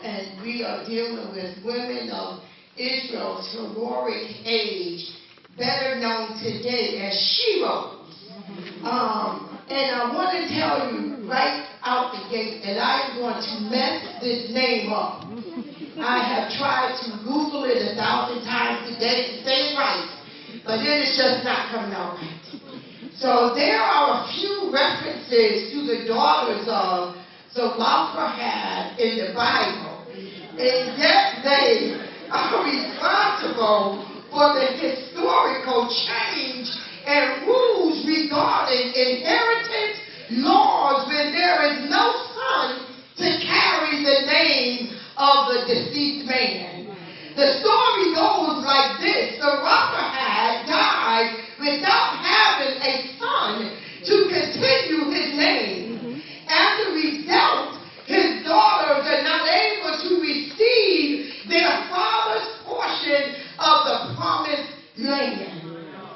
and we are dealing with women of Israel's heroic age, better known today as Sheroes. And I want to tell you right out the gate that I am going to mess this name up. I have tried to Google it 1,000 times today to say it right, but then it's just not coming out right. So there are a few references to the daughters of Zelophehad in the Bible, and yet they are responsible for the historical change and rules regarding inheritance laws when there is no son to carry the name of the deceased man. The story goes like this. Zelophehad died without having a son to continue his name. As a result, his daughters are not able to receive their father's portion of the promised land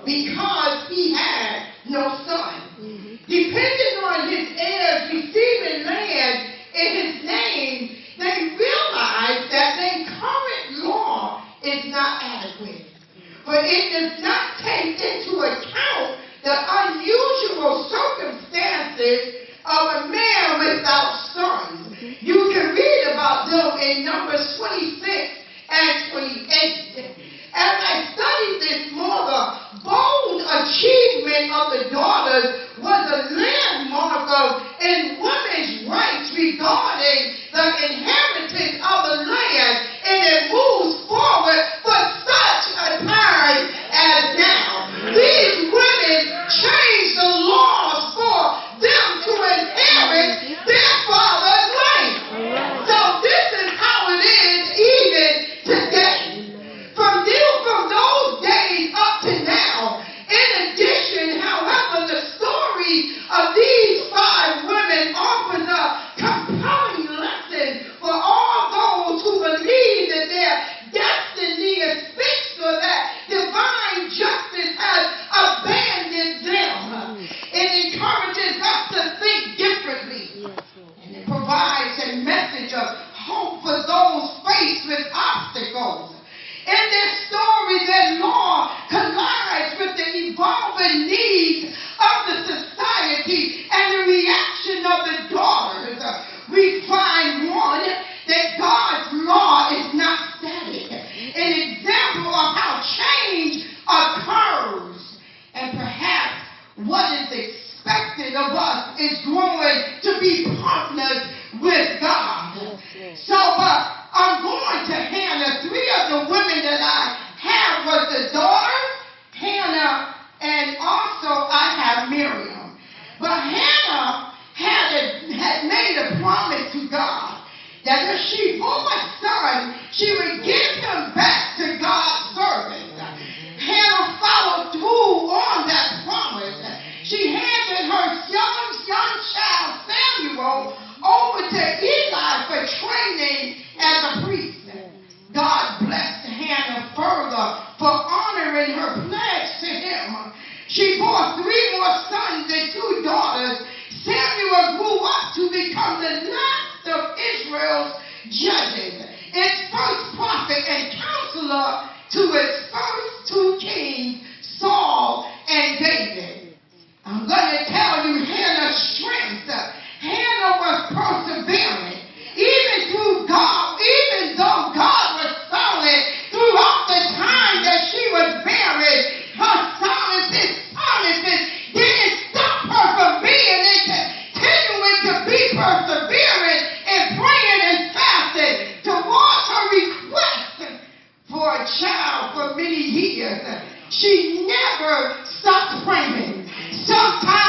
because he had no son. Depending on his heirs receiving land in his name, they realize that their current law is not adequate. But it does not take into account the unusual circumstances of a man without sons. You can read about them in Numbers 26 and 28. As I studied this more, the bold achievement of the daughters was a landmark of in women's rights regarding the inheritance of the land, and it moves forward for such a time as now. These women changed the laws for them to inherit their father's land. So this is how it is even today. From those days up to now, in addition, however, the story of these 5 women offers a compelling lesson for all those who believe that their destiny is fixed or that divine justice has abandoned them. It encourages us to think differently, and it provides a message of hope for those faced with obstacles. In this story, their law collides with the evolving needs of the society and the reaction of the daughters. We find, one, that God's law is not static, an example of how change occurs, and perhaps what is expected of us is growing to be partners with God. So, I'm going to Hannah. 3 of the women that I have was the daughters, Hannah, and also I have Miriam. But Hannah had made a promise to God that if she bore a son, she would give him back to God's servant. Hannah followed through on that promise. She handed her young child Samuel over to Eli for training as a priest. God blessed Hannah further for honoring her pledge to him. She bore 3 more sons and 2 daughters. Samuel grew up to become the last of Israel's judges, its first prophet and counselor to its first 2 kings, Saul and David. I'm going to tell you Hannah's strength. Hannah was perseverant. Even though God was silent throughout the time that she was barren, her promises didn't stop her from being and continuing to be perseverant and praying and fasting towards her request for a child for many years. She never stopped praying. Sometimes